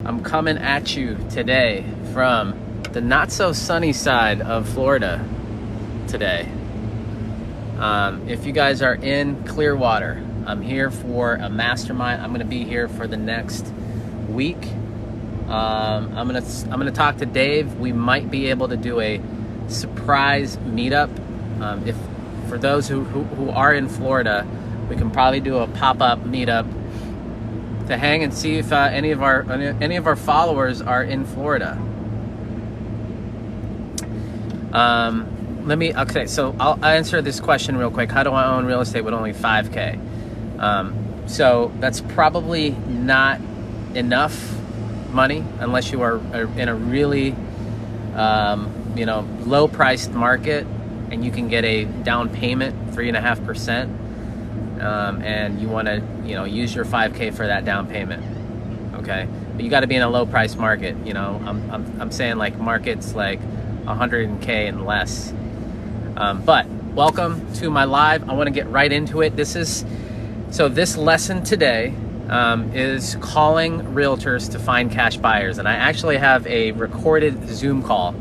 I'm coming at you today from the not so sunny side of Florida today. If you guys are in Clearwater, I'm here for a mastermind. I'm going to be here for the next week. I'm gonna talk to Dave. We might be able to do a surprise meetup. If for those who are in Florida, we can probably do a pop-up meetup to hang and see if any of our followers are in Florida. Okay, so I'll answer this question real quick. How do I own real estate with only 5K? So that's probably not enough money unless you are in a really low priced market and you can get a down payment 3.5%, and you want to use your 5K for that down payment. Okay, but you got to be in a low price market. I'm saying like markets like 100K and less. But welcome to my live. I want to get right into it. This lesson today is calling realtors to find cash buyers. And I actually have a recorded Zoom call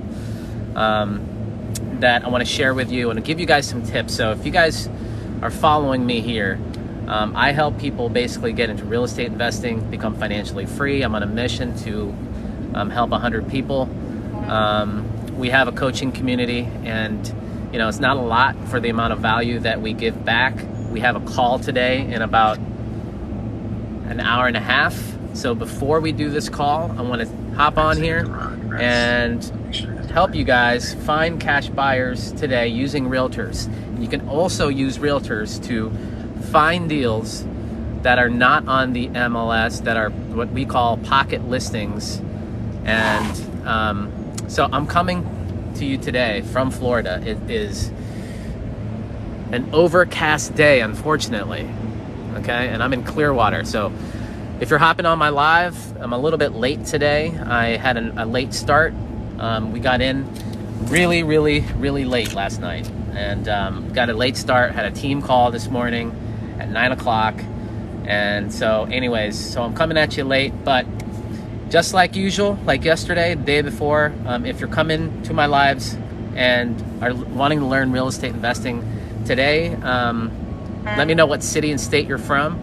that I want to share with you and give you guys some tips. So if you guys are following me here, I help people basically get into real estate investing, become financially free. I'm on a mission to help 100 people. We have a coaching community, and it's not a lot for the amount of value that we give back. We have a call today in about an hour and a half. So before we do this call, I want to hop on here and help you guys find cash buyers today using realtors. You can also use realtors to find deals that are not on the MLS, that are what we call pocket listings. And so I'm coming to you today from Florida. It is an overcast day, unfortunately. Okay, and I'm in Clearwater. So if you're hopping on my live, I'm a little bit late today. I had a late start. We got in really late last night, and got a late start. Had a team call this morning at 9 o'clock. And so anyways, I'm coming at you late, but just like usual, like yesterday, the day before, if you're coming to my lives and are wanting to learn real estate investing today, let me know what city and state you're from.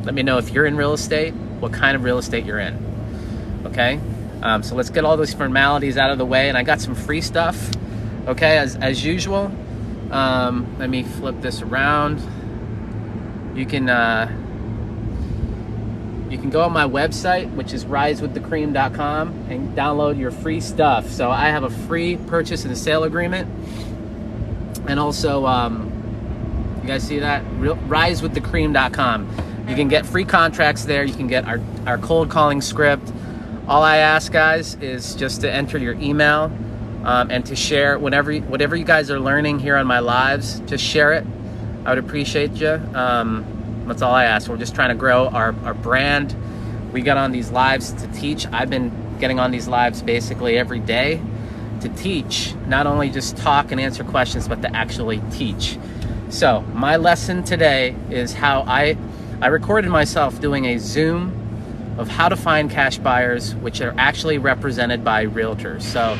Let me know if you're in real estate, what kind of real estate you're in. Okay? So let's get all those formalities out of the way. And I got some free stuff. Okay, as usual. Let me flip this around. You can go on my website, which is risewiththecream.com, and download your free stuff. So I have a free purchase and sale agreement. And also, you guys see that? Risewiththecream.com. You can get free contracts there. You can get our cold calling script. All I ask, guys, is just to enter your email and to share whatever you guys are learning here on my lives. Just share it. I would appreciate you. That's all I ask. We're just trying to grow our brand. We got on these lives to teach. I've been getting on these lives basically every day to teach, not only just talk and answer questions, but to actually teach. So my lesson today is how I recorded myself doing a Zoom of how to find cash buyers, which are actually represented by realtors. So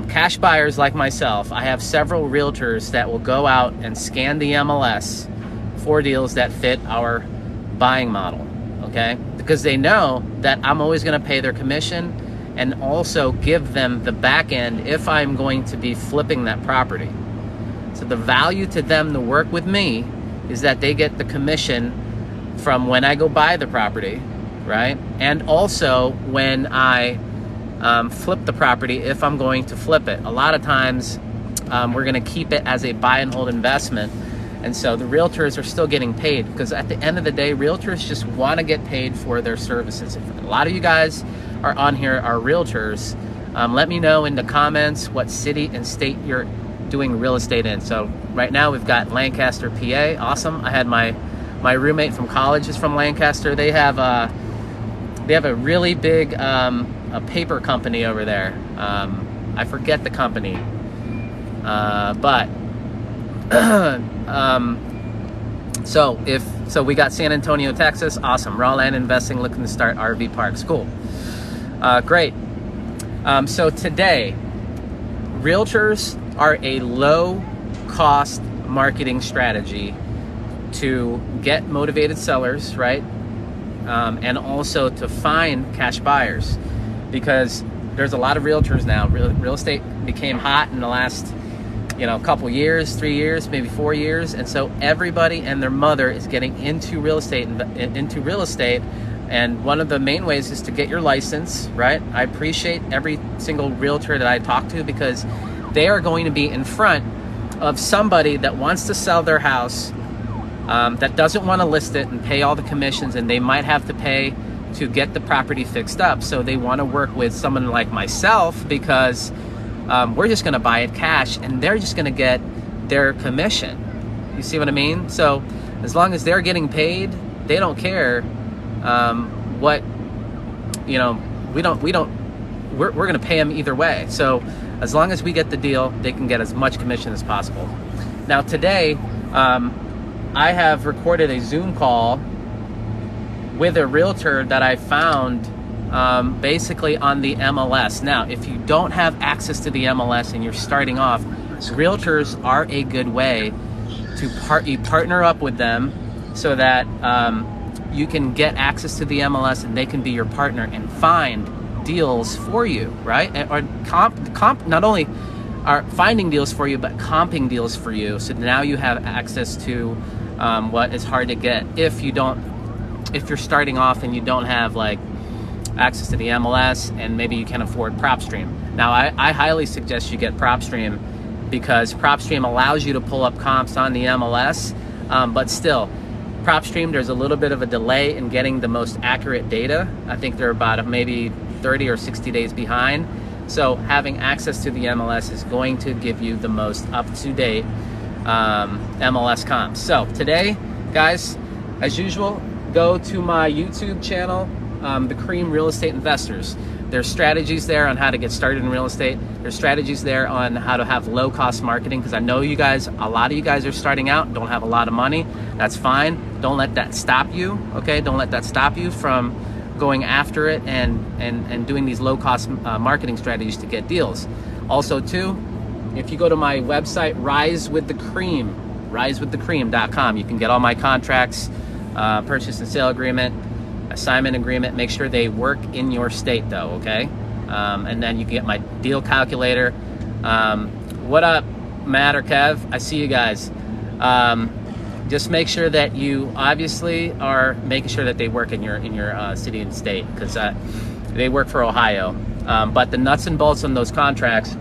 cash buyers like myself, I have several realtors that will go out and scan the MLS for deals that fit our buying model, okay? Because they know that I'm always gonna pay their commission and also give them the back end if I'm going to be flipping that property. So the value to them to work with me is that they get the commission from when I go buy the property, right? And also when I flip the property, if I'm going to flip it. A lot of times we're gonna keep it as a buy and hold investment. And so the realtors are still getting paid, because at the end of the day, realtors just want to get paid for their services. If a lot of you guys are on here are realtors, let me know in the comments what city and state you're doing real estate in. So right now we've got Lancaster, PA. Awesome. I had my roommate from college is from Lancaster. They have a really big a paper company over there. I forget the company, but so we got San Antonio, Texas. Awesome. Raw land investing, looking to start RV parks. Cool. Great. So today, realtors are a low-cost marketing strategy to get motivated sellers, right? And also to find cash buyers, because there's a lot of realtors now. Real estate became hot in the last, couple years, 3 years, maybe 4 years, and so everybody and their mother is getting into real estate. And one of the main ways is to get your license, right? I appreciate every single realtor that I talk to, because they are going to be in front of somebody that wants to sell their house, that doesn't want to list it and pay all the commissions, and they might have to pay to get the property fixed up. So they want to work with someone like myself, because we're just going to buy it cash and they're just going to get their commission. You see what I mean? So as long as they're getting paid, they don't care what, we're going to pay them either way. So as long as we get the deal, they can get as much commission as possible. Now today, I have recorded a Zoom call with a realtor that I found basically on the MLS. Now, if you don't have access to the MLS and you're starting off, realtors are a good way to you partner up with them so that you can get access to the MLS and they can be your partner and find deals for you, right? Or comp not only are finding deals for you, but comping deals for you. So now you have access to what is hard to get if you're starting off and you don't have like access to the MLS, and maybe you can afford PropStream. Now, I highly suggest you get PropStream, because PropStream allows you to pull up comps on the MLS, but still, PropStream, there's a little bit of a delay in getting the most accurate data. I think they're about maybe 30 or 60 days behind. So having access to the MLS is going to give you the most up-to-date MLS comps. So today, guys, as usual, go to my YouTube channel, The Cream Real Estate Investors. There's strategies there on how to get started in real estate. There's strategies there on how to have low-cost marketing, because I know you guys, a lot of you guys are starting out, don't have a lot of money. That's fine. Don't let that stop you, okay? Don't let that stop you from going after it and doing these low-cost marketing strategies to get deals. Also, too, if you go to my website, risewiththecream.com, you can get all my contracts, purchase and sale agreement, assignment agreement. Make sure they work in your state though, okay? And then you can get my deal calculator. What up, Matt or Kev? I see you guys. Just make sure that you obviously are making sure that they work in your city and state, because they work for Ohio. But the nuts and bolts on those contracts,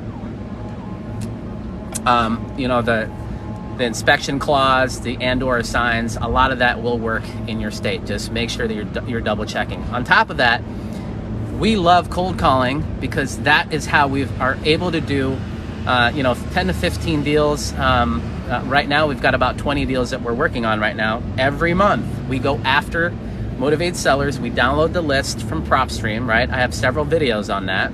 the inspection clause, the and/or assigns, a lot of that will work in your state. Just make sure that you're double checking. On top of that, we love cold calling, because that is how we are able to do 10 to 15 deals. Right now we've got about 20 deals that we're working on right now. Every month we go after motivated sellers. We download the list from PropStream, right? I have several videos on that.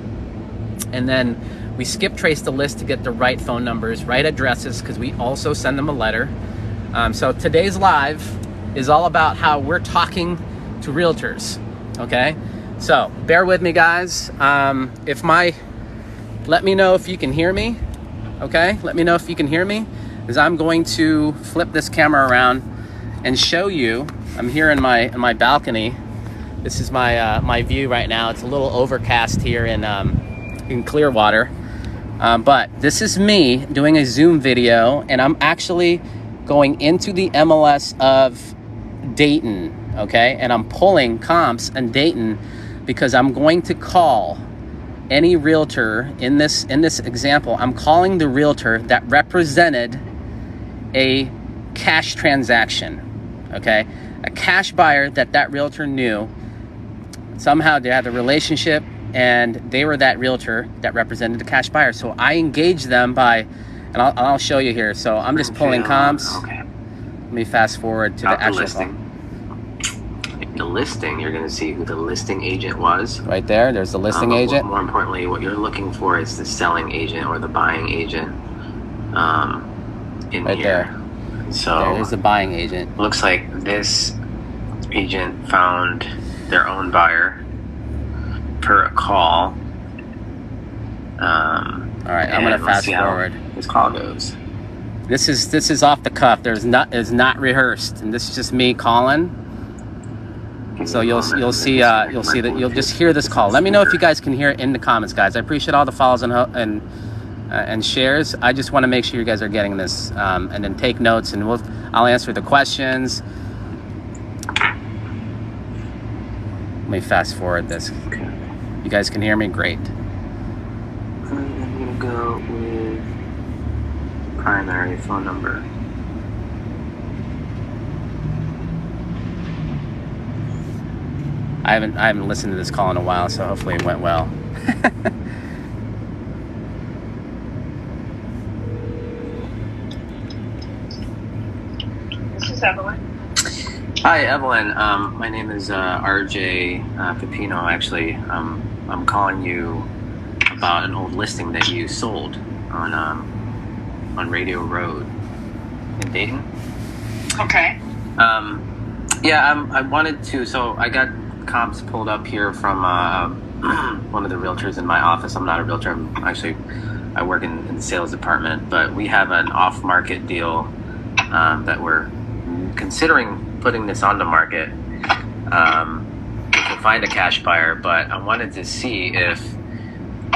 And then we skip trace the list to get the right phone numbers, right addresses, because we also send them a letter. So today's live is all about how we're talking to realtors, okay? So bear with me, guys. Let me know if you can hear me, okay? Let me know if you can hear me, because I'm going to flip this camera around and show you. I'm here in my balcony. This is my view right now. It's a little overcast here in Clearwater. But this is me doing a Zoom video, and I'm actually going into the MLS of Dayton, okay? And I'm pulling comps in Dayton, because I'm going to call any realtor in this example. I'm calling the realtor that represented a cash transaction, okay? A cash buyer that realtor knew. Somehow they had a relationship, and they were that realtor that represented the cash buyer. So I engaged them by, and I'll show you here. So I'm just pulling comps. Okay. Let me fast forward to the actual listing. The listing, you're going to see who the listing agent was. Right there, there's the listing agent. More importantly, what you're looking for is the selling agent or the buying agent in right here. There. So there's the buying agent. Looks like this agent found their own buyer. per call. All right, I'm gonna fast forward. This call goes. This is off the cuff. It's not rehearsed, and this is just me calling. So you'll see that you'll just hear this call. Let me know if you guys can hear it in the comments, guys. I appreciate all the follows and shares. I just want to make sure you guys are getting this, and then take notes, and I'll answer the questions. Let me fast forward this. Okay. You guys can hear me? Great. I'm gonna go with primary phone number. I haven't listened to this call in a while, so hopefully it went well. This is Evelyn. Hi, Evelyn. My name is RJ Pepino. Actually, I'm calling you about an old listing that you sold on Radio Road in Dayton. Okay. I wanted to. So I got comps pulled up here from one of the realtors in my office. I'm not a realtor. I work in the sales department, but we have an off-market deal that we're considering putting this on the market. We can find a cash buyer, but I wanted to see if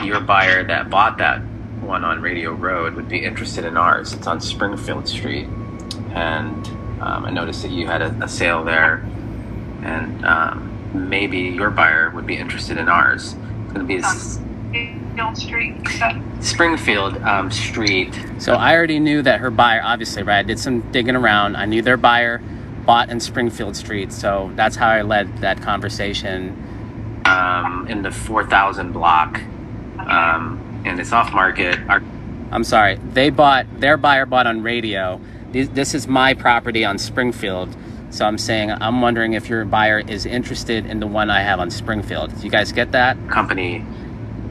your buyer that bought that one on Radio Road would be interested in ours. It's on Springfield Street, and I noticed that you had a sale there, and maybe your buyer would be interested in ours. It's going to be Springfield Street. Springfield Street. So I already knew that her buyer, obviously, right? I did some digging around. I knew their buyer bought in Springfield Street, so that's how I led that conversation. In the 4,000 block, and it's off market. I'm sorry, their buyer bought on Radio. This is my property on Springfield, so I'm wondering if your buyer is interested in the one I have on Springfield. Do you guys get that? Company,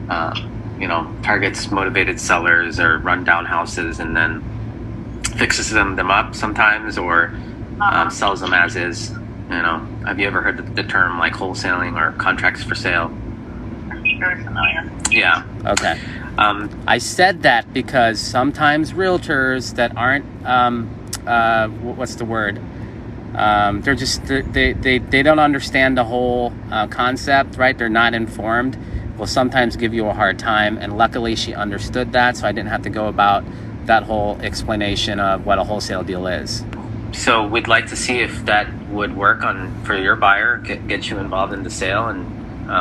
targets motivated sellers or rundown houses, and then fixes them up sometimes, or sells them as is. Have you ever heard the term like wholesaling or contracts for sale? I'm very familiar. Yeah. Okay. I said that because sometimes realtors that aren't what's the word? They don't understand the whole concept, right? They're not informed. Will sometimes give you a hard time, and luckily she understood that, so I didn't have to go about that whole explanation of what a wholesale deal is. So we'd like to see if that would work for your buyer, get you involved in the sale, and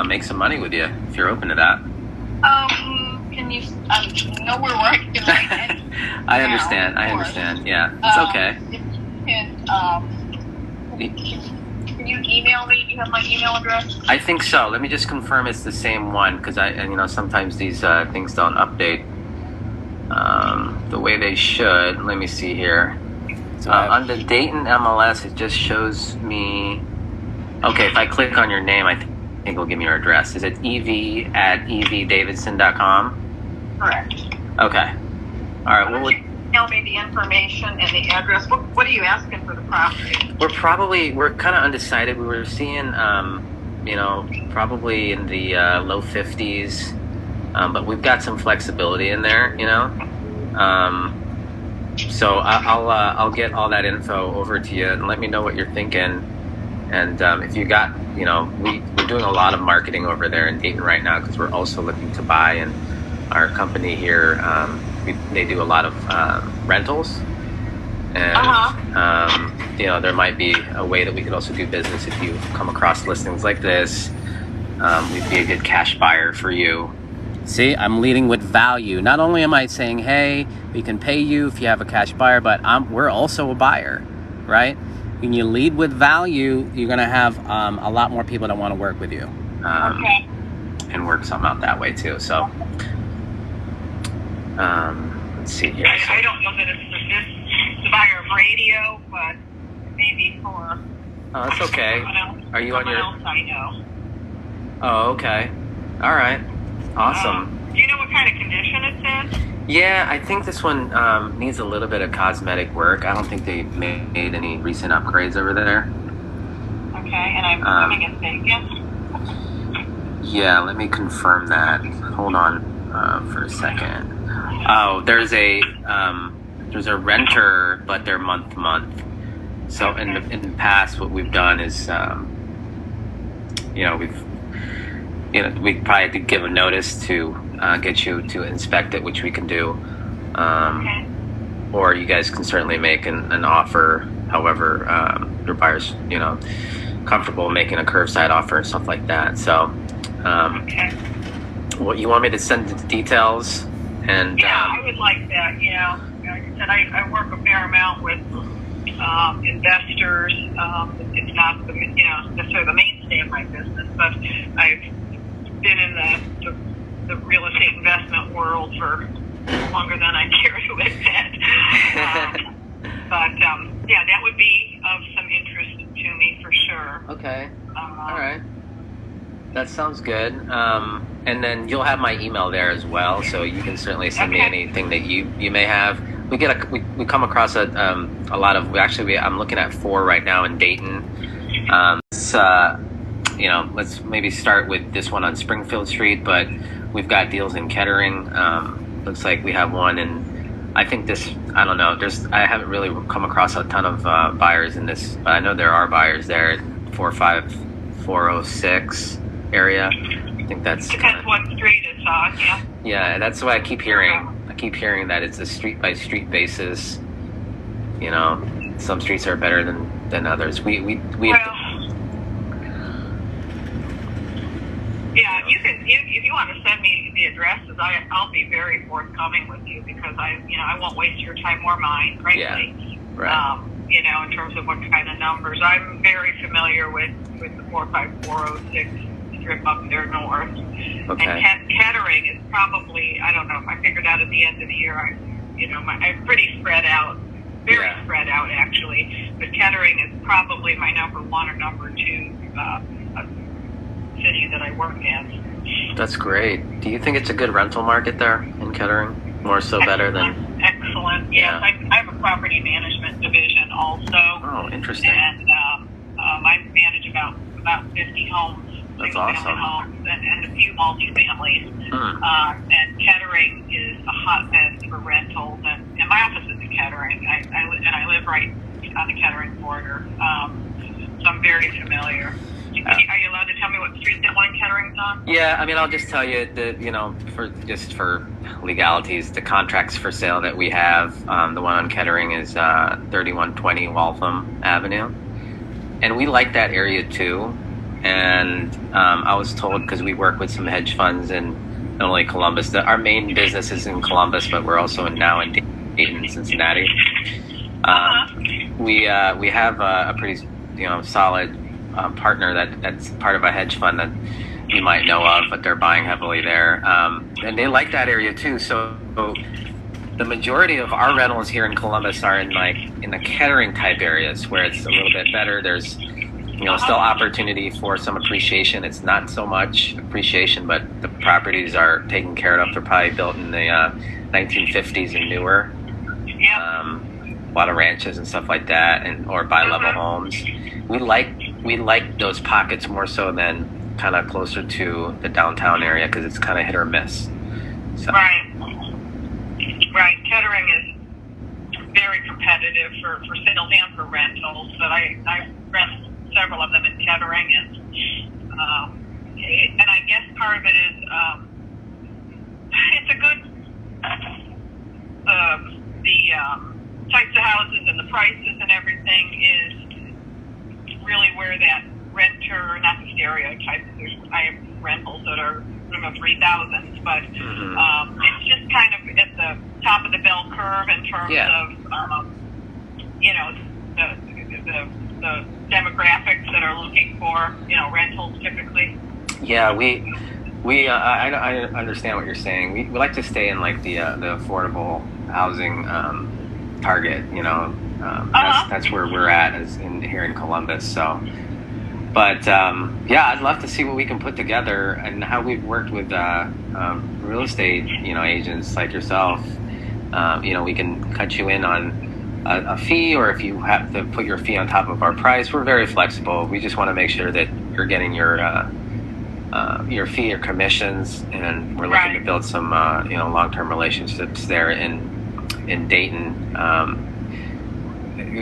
make some money with you, if you're open to that. Can you? Know where we're working right now. I understand. Yeah, it's okay. Can you email me? You have my email address? I think so. Let me just confirm it's the same one, because sometimes these things don't update the way they should. Let me see here. On the Dayton MLS, it just shows me. Okay, if I click on your name, I think it'll give me your address. Is it ev@evdavidson.com? Correct. Okay. All right. Well, tell me the information and the address. What are you asking for the property? We're kind of undecided. We were seeing, probably in the low 50s, but we've got some flexibility in there, So I'll get all that info over to you, and let me know what you're thinking. And if you got, we're doing a lot of marketing over there in Dayton right now, because we're also looking to buy, and our company here, they do a lot of rentals, and there might be a way that we could also do business if you come across listings like this. We'd be a good cash buyer for you. See, I'm leading with value. Not only am I saying, hey, we can pay you if you have a cash buyer, but we're also a buyer, right? When you lead with value, you're going to have a lot more people that want to work with you. Okay. And work something out that way too. So, let's see here. I don't know that it's the buyer of Radio, but maybe for. Oh, that's okay. Are you on your? Else I know. Oh, okay. All right. Awesome. Do you know what kind of condition it's in? Yeah, I think this one needs a little bit of cosmetic work. I don't think they made any recent upgrades over there. Okay, and I'm assuming it's vacant. Yeah, let me confirm that. Hold on for a second. Oh, there's a renter, but they're month to month. So in the past, what we've done is, we probably had to give a notice to get you to inspect it, which we can do. Or you guys can certainly make an offer, however your buyer's, comfortable making a curbside offer and stuff like that. So, what you want me to send the details? And I would like that. Yeah, like I said, I work a fair amount with investors. It's not necessarily the mainstay of my business, but I've been in the real estate investment world for longer than I care to admit. But that would be of some interest to me for sure. Okay. All right. That sounds good. And then you'll have my email there as well, so you can certainly send me anything that you may have. We come across a lot of. I'm looking at 4 right now in Dayton. Let's maybe start with this one on Springfield Street, but we've got deals in Kettering. Looks like we have one in, I think I don't know, I haven't really come across a ton of buyers in this, but I know there are buyers there at 45406 area. I think that's depends what street it's on. Yeah, that's what I keep hearing. I keep hearing that it's a street by street basis. Some streets are better than others. You can, if you want to send me the addresses, I'll be very forthcoming with you, because I won't waste your time or mine, frankly. Yeah, right. In terms of what kind of numbers. I'm very familiar with the 45406 strip up there north. Okay. And Kettering is probably, I don't know, if I figured out at the end of the year, I'm pretty spread out, spread out actually. But Kettering is probably my number 1 or number 2 city that I work in. That's great. Do you think it's a good rental market there in Kettering? More so better than... Excellent. Yes, I have a property management division also. Oh, interesting. And I manage about 50 homes. That's awesome. Homes and a few multifamilies. And Kettering is a hotbed for rentals. And my office is in Kettering. I live right on the Kettering border. So I'm very familiar. Are you allowed to tell me what street that one in Kettering's on? Yeah, I'll just tell you that, for legalities, the contracts for sale that we have, the one on Kettering is 3120 Waltham Avenue. And we like that area too. And I was told, because we work with some hedge funds in not only Columbus, that our main business is in Columbus, but we're also now in Dayton, Cincinnati. We have a pretty solid partner that's part of a hedge fund that you might know of, but they're buying heavily there, and they like that area too. So the majority of our rentals here in Columbus are in the Kettering type areas, where it's a little bit better. There's still opportunity for some appreciation. It's not so much appreciation, but the properties are taken care of. They're probably built in the 1950s and newer. A lot of ranches and stuff like that, or bi-level homes. We like those pockets more so than kind of closer to the downtown area, because it's kind of hit or miss. So. Right. Kettering is very competitive for sales and for rentals, but I rent several of them in Kettering, and I guess part of it is it's a good the types of houses and the prices and everything is really where that renter, not the stereotypes, I have rentals that are in the 3,000s, but it's just kind of at the top of the bell curve in terms of the demographics that are looking for rentals typically. Yeah, I understand what you're saying. We like to stay in the affordable housing target. That's where we're at here in Columbus. So, but I'd love to see what we can put together and how we've worked with real estate agents like yourself. We can cut you in on a fee, or if you have to put your fee on top of our price, we're very flexible. We just want to make sure that you're getting your your fee or commissions, and we're looking to build some long-term relationships there in Dayton.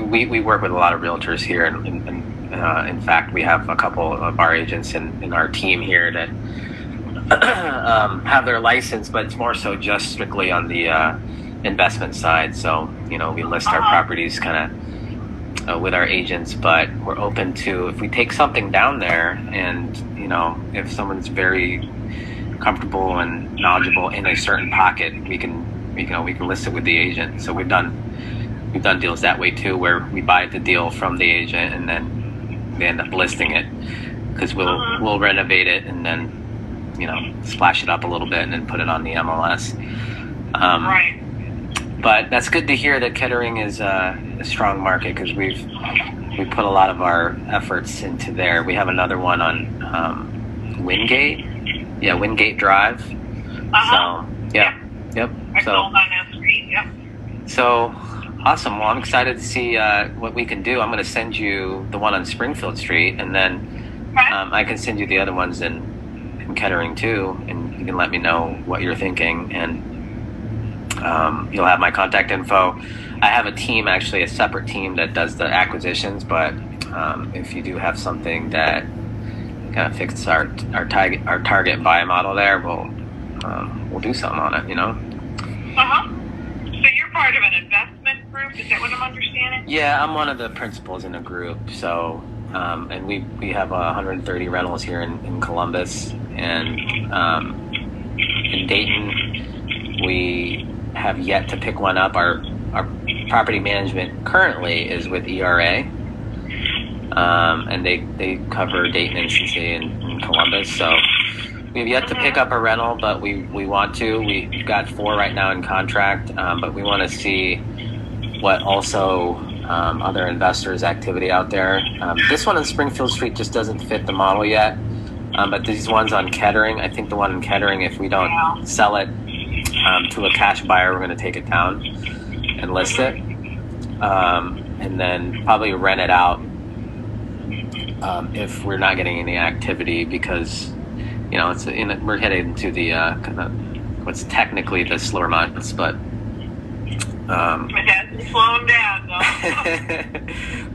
We work with a lot of realtors here, and in fact, we have a couple of our agents in our team here that have their license, but it's more so just strictly on the investment side. So we list our properties kind of with our agents, but we're open to, if we take something down there, and if someone's very comfortable and knowledgeable in a certain pocket, we can list it with the agent. So we've done deals that way too, where we buy the deal from the agent and then they end up listing it, because we'll renovate it and then splash it up a little bit and then put it on the MLS. Right. But that's good to hear that Kettering is a strong market, because we put a lot of our efforts into there. We have another one on Wingate. Yeah, Wingate Drive. So, yeah. Yep. I sold on that street, yep. So, awesome. Well, I'm excited to see what we can do. I'm going to send you the one on Springfield Street, and then I can send you the other ones in Kettering too, and you can let me know what you're thinking, and you'll have my contact info. I have a team, actually a separate team, that does the acquisitions, but if you do have something that kind of fits our target buy model there, we'll do something on it, So you're part of an investment group, is that what I'm understanding? Yeah, I'm one of the principals in a group. So and we have 130 rentals here in Columbus, and in Dayton we have yet to pick one up. Our property management currently is with ERA, and they cover Dayton and Cincinnati and Columbus. So we've yet to pick up a rental, but we want to. We've got 4 right now in contract, but we want to see what also other investors' activity out there. This one on Springfield Street just doesn't fit the model yet, but these ones on Kettering, I think the one in Kettering, if we don't sell it to a cash buyer, we're going to take it down and list it, and then probably rent it out if we're not getting any activity, because we're heading into the kind of what's technically the slower months, but It hasn't slowed down though.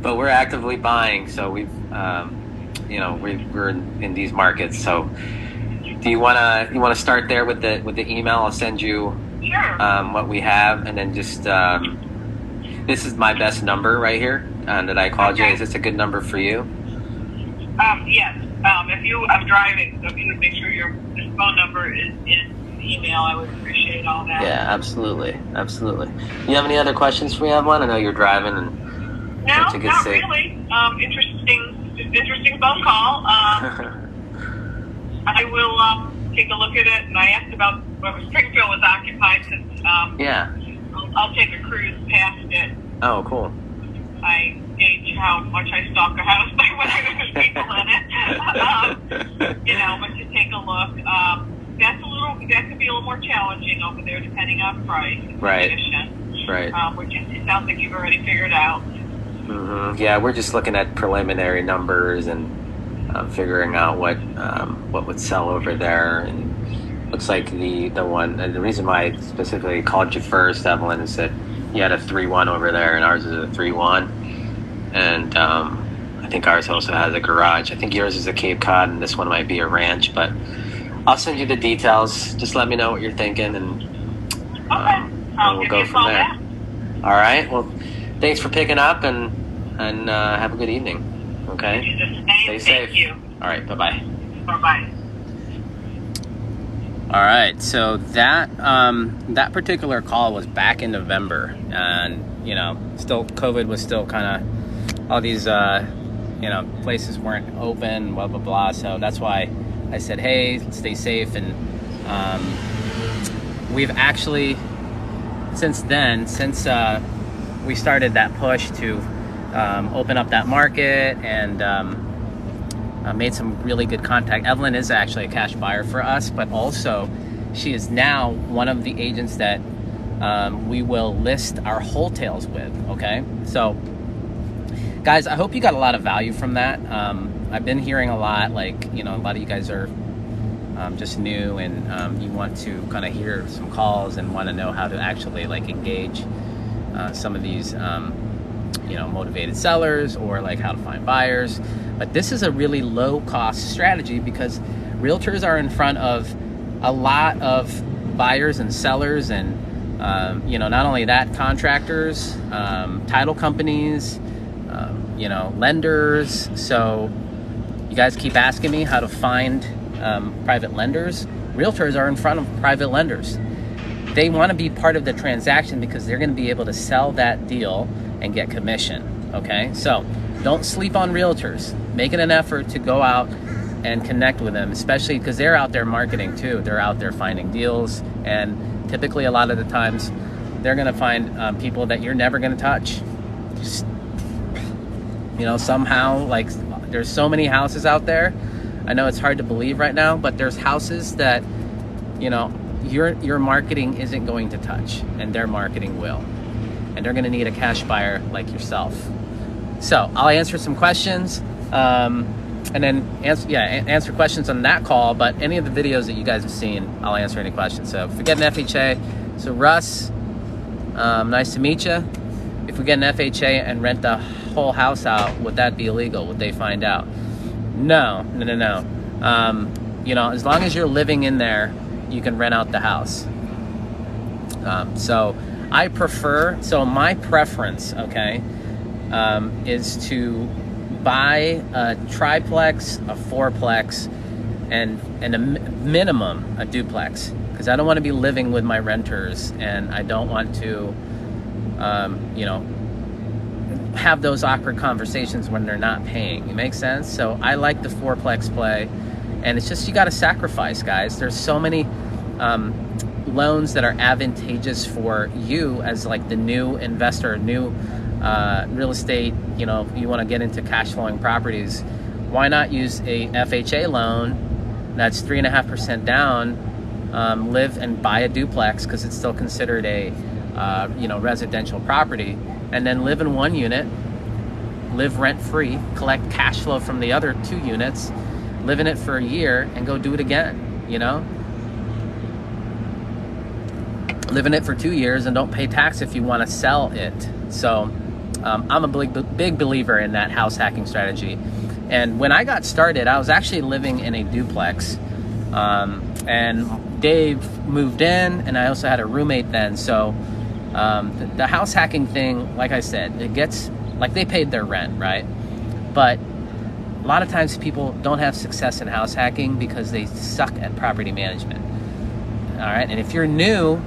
but we're actively buying, so we've we're in these markets. So do you wanna start there with the email? I'll send you what we have, and then just this is my best number right here that I called you. Is this a good number for you? Yes. I'm driving, so if you would make sure this phone number is in the email, I would appreciate all that. Yeah, absolutely. You have any other questions for me, Evelyn? I know you're driving and no, not really. Interesting phone call. I will take a look at it, and I asked about whether Springfield was occupied, because I'll take a cruise past it. Oh, cool. I gauge how much I stalk a house by whether there's people in it. But to take a look, that could be a little more challenging over there, depending on price and condition. Right. Which it sounds like you've already figured out. Mm-hmm. Yeah, we're just looking at preliminary numbers and figuring out what would sell over there. And looks like the one, and the reason why I specifically called you first, Evelyn, is that you had a 3-1 over there, and ours is a 3-1. And I think ours also has a garage. I think yours is a Cape Cod, and this one might be a ranch. But I'll send you the details. Just let me know what you're thinking, and we'll go from there. All right. Well, thanks for picking up, and have a good evening. Okay. Stay safe. Thank you. All right. Bye-bye. Bye-bye. All right, so that particular call was back in November, and still COVID was still kind of, all these places weren't open, blah blah blah. So that's why I said, hey, stay safe. And we've actually since we started that push to open up that market, and made some really good contact. Evelyn is actually a cash buyer for us, but also she is now one of the agents that we will list our wholesales with. Okay, so guys, I hope you got a lot of value from that. I've been hearing a lot, a lot of you guys are just new, and you want to kind of hear some calls and want to know how to actually like engage some of these motivated sellers, or like how to find buyers. But this is a really low cost strategy because realtors are in front of a lot of buyers and sellers, and not only that, contractors, title companies, lenders. So you guys keep asking me how to find private lenders. Realtors are in front of private lenders. They want to be part of the transaction because they're going to be able to sell that deal and get commission. Okay, so don't sleep on realtors. Make it an effort to go out and connect with them, especially because they're out there marketing too. They're out there finding deals, and typically a lot of the times they're going to find people that you're never going to touch. Just, somehow, like, there's so many houses out there. I know it's hard to believe right now, but there's houses that your marketing isn't going to touch, and their marketing will, and they're going to need a cash buyer like yourself. So I'll answer some questions, and then answer questions on that call. But any of the videos that you guys have seen, I'll answer any questions. So if we get an FHA, so Russ, nice to meet you. If we get an FHA and rent the whole house out, would that be illegal? Would they find out? No. As long as you're living in there, you can rent out the house. So my preference, is to buy a triplex, a fourplex, and a minimum a duplex, because I don't want to be living with my renters, and I don't want to have those awkward conversations when they're not paying. It makes sense? So I like the fourplex play, and it's just, you got to sacrifice, guys. There's so many loans that are advantageous for you as like the new investor, new real estate. You want to get into cash flowing properties. Why not use a FHA loan that's 3.5% down, live and buy a duplex, because it's still considered a residential property, and then live in one unit, live rent free, collect cash flow from the other 2 units, live in it for a year, and go do it again. Live in it for 2 years and don't pay tax if you want to sell it. So I'm a big believer in that house hacking strategy. And when I got started, I was actually living in a duplex, and Dave moved in, and I also had a roommate then. So the house hacking thing, like I said, it gets, like, they paid their rent, right? But a lot of times people don't have success in house hacking because they suck at property management. All right, and if you're new,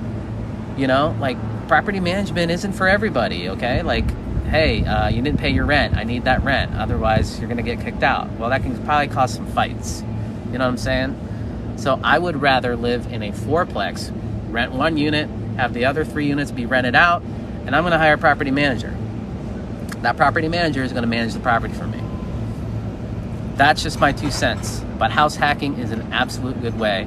property management isn't for everybody, okay? Like, hey, you didn't pay your rent. I need that rent. Otherwise, you're going to get kicked out. Well, that can probably cause some fights. You know what I'm saying? So I would rather live in a fourplex, rent 1 unit, have the other 3 units be rented out, and I'm going to hire a property manager. That property manager is going to manage the property for me. That's just my 2 cents. But house hacking is an absolute good way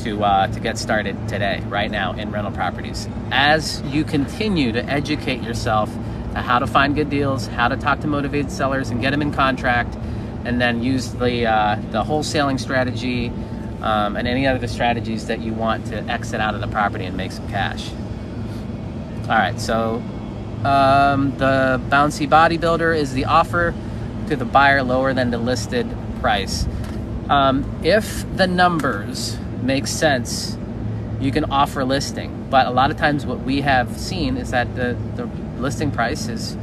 to get started today, right now, in rental properties. As you continue to educate yourself on how to find good deals, how to talk to motivated sellers and get them in contract, and then use the wholesaling strategy and any other strategies that you want to exit out of the property and make some cash. All right, so the bouncy bodybuilder is the offer to the buyer lower than the listed price. If the numbers make sense, you can offer listing, but a lot of times what we have seen is that the listing price is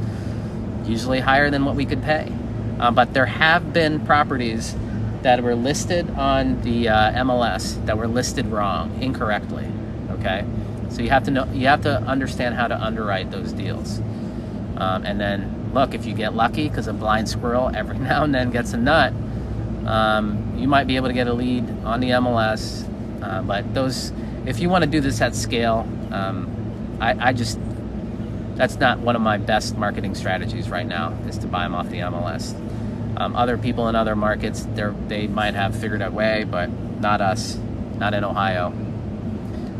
usually higher than what we could pay. But there have been properties that were listed on the MLS that were listed wrong, incorrectly. Okay, so you have to understand how to underwrite those deals. And then look, if you get lucky, because a blind squirrel every now and then gets a nut, you might be able to get a lead on the MLS. But if you want to do this at scale, that's not one of my best marketing strategies right now, is to buy them off the MLS. Other people in other markets, they might have figured a way, but not us, not in Ohio.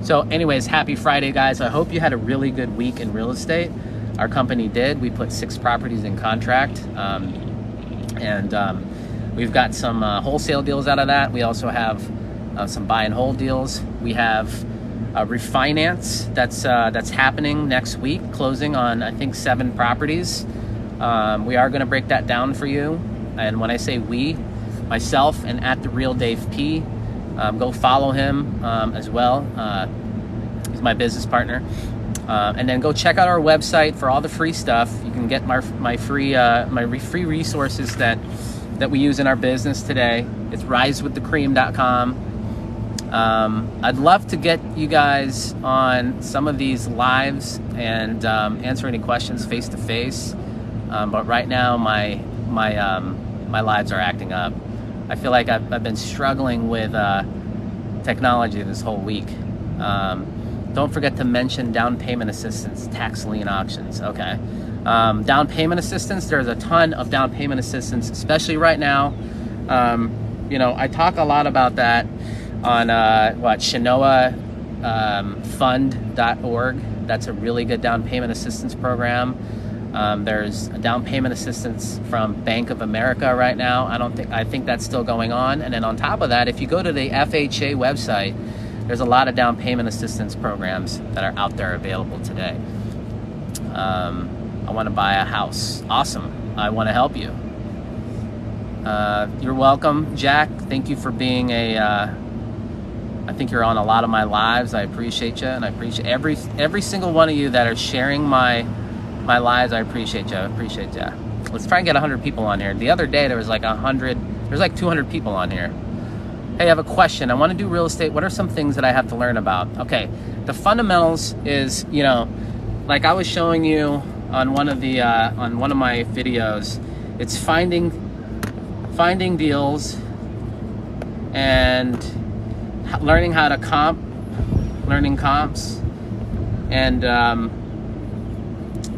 So anyways, happy Friday, guys. I hope you had a really good week in real estate. Our company did. We put 6 properties in contract, and we've got some wholesale deals out of that. We also have some buy and hold deals. We have a refinance that's happening next week, closing on I think 7 properties. We are going to break that down for you. And when I say we, myself and at the Real Dave P. Go follow him as well. He's my business partner. And then go check out our website for all the free stuff. You can get my free resources that we use in our business today. It's risewiththecream.com. I'd love to get you guys on some of these lives and answer any questions face to face. But right now my lives are acting up. I feel like I've been struggling with technology this whole week. Don't forget to mention down payment assistance, tax lien auctions. Okay. Down payment assistance, there's a ton of down payment assistance, especially right now. I talk a lot about that on ShinoaFund.org. That's a really good down payment assistance program. There's a down payment assistance from Bank of America right now. I think that's still going on. And then on top of that, if you go to the FHA website, there's a lot of down payment assistance programs that are out there available today. I want to buy a house. Awesome. I want to help you. You're welcome, Jack. Thank you for being I think you're on a lot of my lives. I appreciate you, and I appreciate every single one of you that are sharing my lives. I appreciate you. Let's try and get 100 people on here. The other day there was like 200 people on here. Hey, I have a question. I want to do real estate. What are some things that I have to learn about? Okay, the fundamentals is, like I was showing you on one of my videos, it's finding deals and learning how to learning comps, and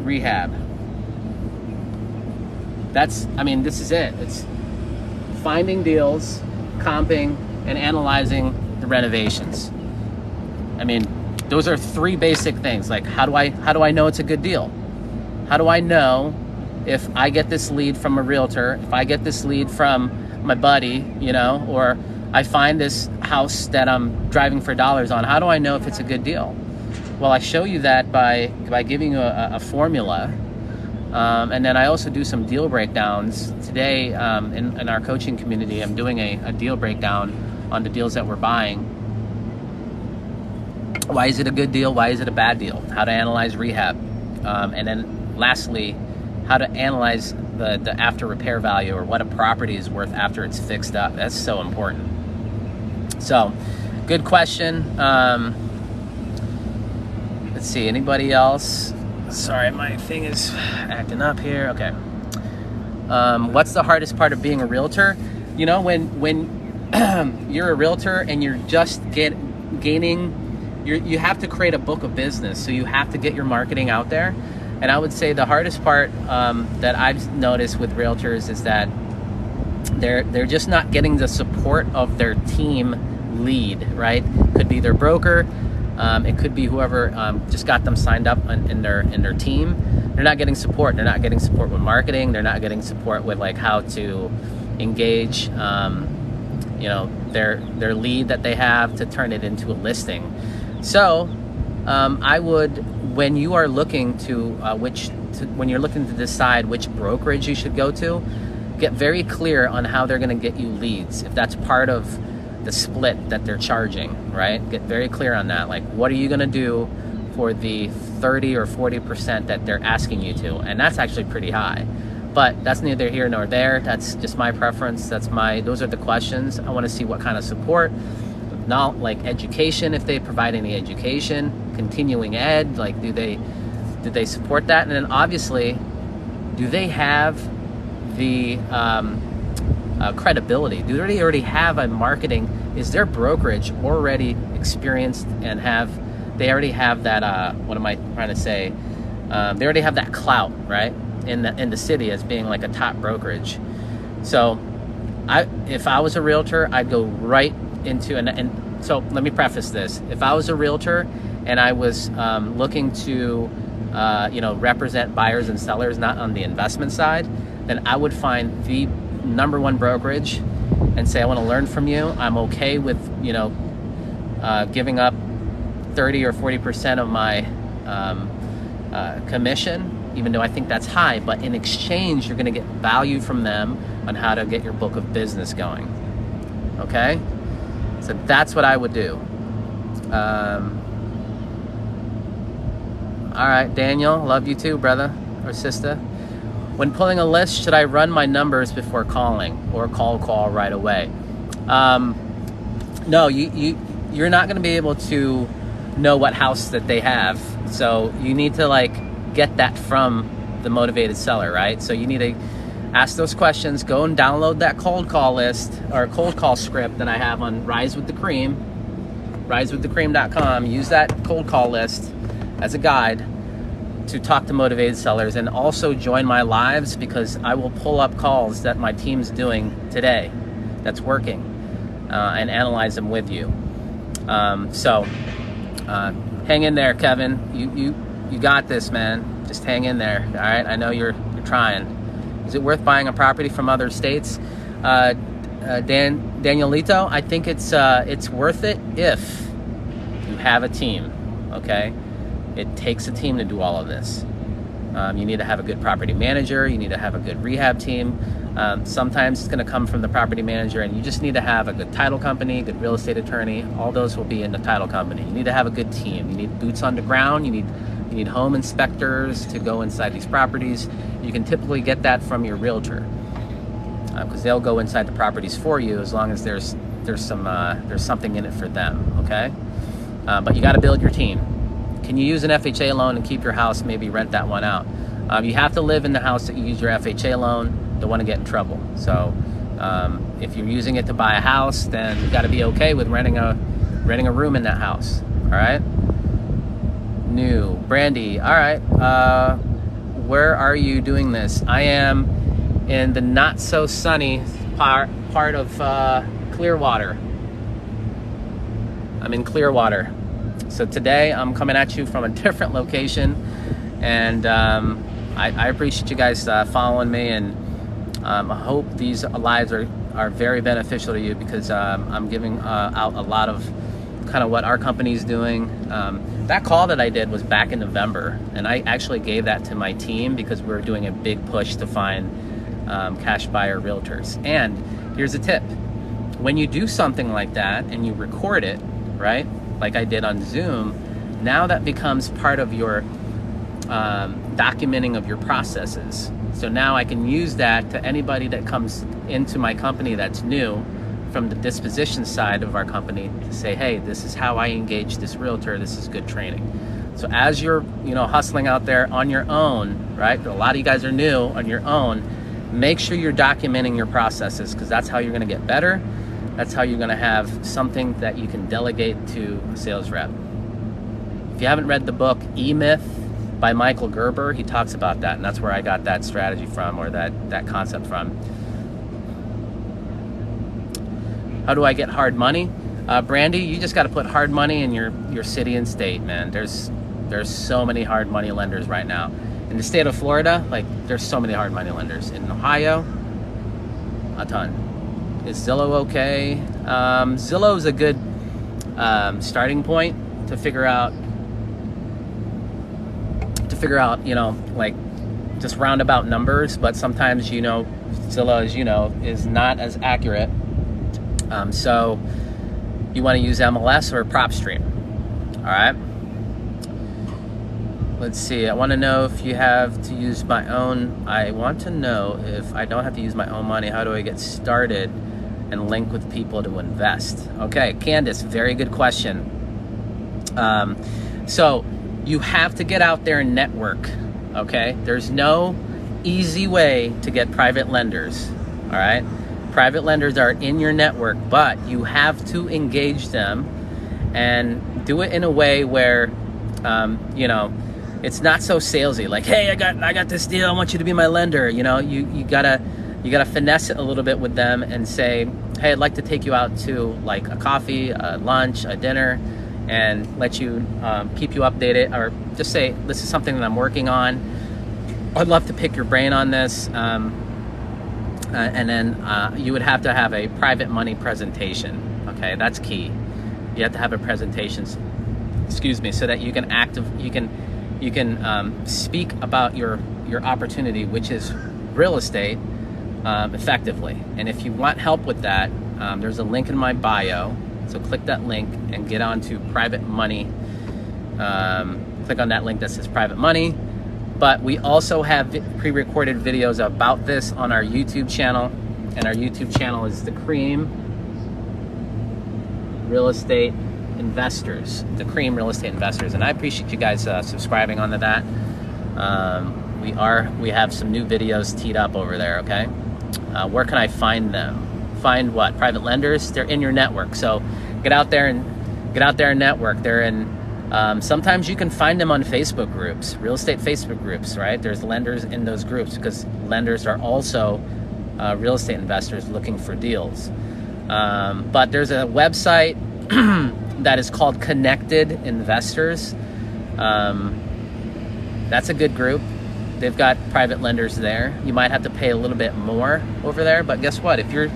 rehab. This is it. It's finding deals, comping, and analyzing the renovations. Those are 3 basic things. Like, how do I know it's a good deal? How do I know if I get this lead from a realtor, if I get this lead from my buddy, or I find this house that I'm driving for dollars on? How do I know if it's a good deal? Well, I show you that by giving you a formula. And then I also do some deal breakdowns. Today, in our coaching community, I'm doing a deal breakdown on the deals that we're buying. Why is it a good deal? Why is it a bad deal? How to analyze rehab. And then lastly, how to analyze the after repair value, or what a property is worth after it's fixed up. That's so important. So, good question. Let's see, anybody else? Sorry, my thing is acting up here. Okay. What's the hardest part of being a realtor? When you're a realtor and you're just gaining, you have to create a book of business. So you have to get your marketing out there. And I would say the hardest part that I've noticed with realtors is that they're just not getting the support of their team lead, right? Could be their broker. It could be whoever just got them signed up in their team. They're not getting support. They're not getting support with marketing. They're not getting support with like how to engage, their lead that they have to turn it into a listing. So, I would, when you are looking when you're looking to decide which brokerage you should go to, get very clear on how they're going to get you leads. If that's part of the split that they're charging, right? Get very clear on that. Like, what are you going to do for the 30 or 40% that they're asking you to? And that's actually pretty high, but that's neither here nor there. That's just my preference. Those are the questions. I want to see what kind of support, not like education, if they provide any education, continuing ed, like do they support that? And then obviously, do they have the credibility? Do they already have a marketing? Is their brokerage already experienced and they already have that, what am I trying to say? They already have that clout, right? In the city as being like a top brokerage. So if I was a realtor, I'd go right into, and so let me preface this. If I was a realtor and I was looking to, represent buyers and sellers, not on the investment side, then I would find the #1 brokerage and say, I want to learn from you. I'm okay with, you know, giving up 30 or 40% of my commission, even though I think that's high, but in exchange, you're going to get value from them on how to get your book of business going. Okay? So that's what I would do. All right, Daniel, love you too, brother or sister. When pulling a list, should I run my numbers before calling or call right away? No, you're not going to be able to know what house that they have. So you need to like get that from the motivated seller, right? So you need to ask those questions, go and download that cold call list or cold call script that I have on Rise with the Cream, risewiththecream.com. Use that cold call list as a guide to talk to motivated sellers, and also join my lives, because I will pull up calls that my team's doing today that's working and analyze them with you. So hang in there, Kevin. You got this, man. Just hang in there. All right. I know you're trying. Is it worth buying a property from other states? Danielito, I think it's worth it if you have a team. Okay. It takes a team to do all of this. You need to have a good property manager. You need to have a good rehab team. Sometimes it's going to come from the property manager, and you just need to have a good title company, good real estate attorney. All those will be in the title company. You need to have a good team. You need boots on the ground. You need home inspectors to go inside these properties. You can typically get that from your realtor, because they'll go inside the properties for you as long as there's something in it for them. Okay, but you got to build your team. Can you use an FHA loan and keep your house, maybe rent that one out? You have to live in the house that you use your FHA loan. Don't want to get in trouble. So if you're using it to buy a house, then you got to be okay with renting a room in that house. All right. New Brandy. All right. Where are you doing this? I am in the not so sunny part of Clearwater. I'm in Clearwater. So today I'm coming at you from a different location, and I appreciate you guys following me, and I hope these lives are very beneficial to you, because I'm giving out a lot of kind of what our company's doing. That call that I did was back in November, and I actually gave that to my team because we were doing a big push to find cash buyer realtors. And here's a tip. When you do something like that and you record it, right, like I did on Zoom, now that becomes part of your documenting of your processes. So now I can use that to anybody that comes into my company that's new from the disposition side of our company to say, hey, this is how I engage this realtor. This is good training. So as you're, hustling out there on your own, right? A lot of you guys are new on your own. Make sure you're documenting your processes, because that's how you're going to get better. That's how you're going to have something that you can delegate to a sales rep. If you haven't read the book E-Myth by Michael Gerber, he talks about that, and that's where I got that strategy from, or that concept from. How do I get hard money? Brandy, you just got to put hard money in your city and state, man. There's so many hard money lenders right now. In the state of Florida, there's so many hard money lenders. In Ohio, a ton. Is Zillow okay? Zillow is a good starting point to figure out, just roundabout numbers. But sometimes, Zillow, as is not as accurate. So you want to use MLS or PropStream. All right. Let's see. I want to know if you have to use my own. I want to know if I don't have to use my own money, how do I get started and link with people to invest? Okay, Candace, very good question. So you have to get out there and network. Okay, there's no easy way to get private lenders. All right, private lenders are in your network, but you have to engage them and do it in a way where, it's not so salesy. Like, hey, I got this deal. I want you to be my lender. You gotta finesse it a little bit with them and say, hey, I'd like to take you out to a coffee, a lunch, a dinner, and let you keep you updated, or just say, this is something that I'm working on. I'd love to pick your brain on this. and then you would have to have a private money presentation. Okay, that's key. You have to have a presentation, excuse me, so that you can speak about your opportunity, which is real estate, effectively. And if you want help with that, there's a link in my bio. So click that link and get onto private money. Click on that link that says private money. But we also have pre-recorded videos about this on our YouTube channel. And our YouTube channel is The Cream Real Estate Investors. The Cream Real Estate Investors. And I appreciate you guys subscribing onto that. We have some new videos teed up over there, okay? Where can I find them? Find what? Private lenders? They're in your network. So get out there and network. They're in, sometimes you can find them on Facebook groups, real estate Facebook groups, right? There's lenders in those groups because lenders are also real estate investors looking for deals. But there's a website that is called Connected Investors. That's a good group. They've got private lenders there. You might have to pay a little bit more over there, but guess what? If your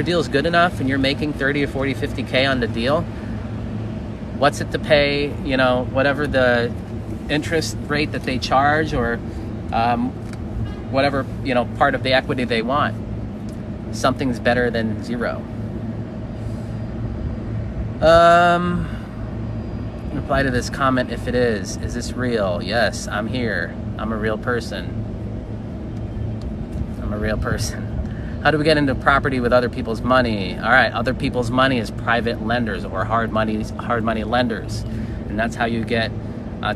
deal is good enough and you're making 30 or 40, 50K on the deal, what's it to pay, you know, whatever the interest rate that they charge, or whatever, you know, part of the equity they want. Something's better than zero. Reply to this comment if it is. Is this real? Yes, I'm here. I'm a real person. I'm a real person. How do we get into property with other people's money? All right, other people's money is private lenders or hard money lenders. And that's how you get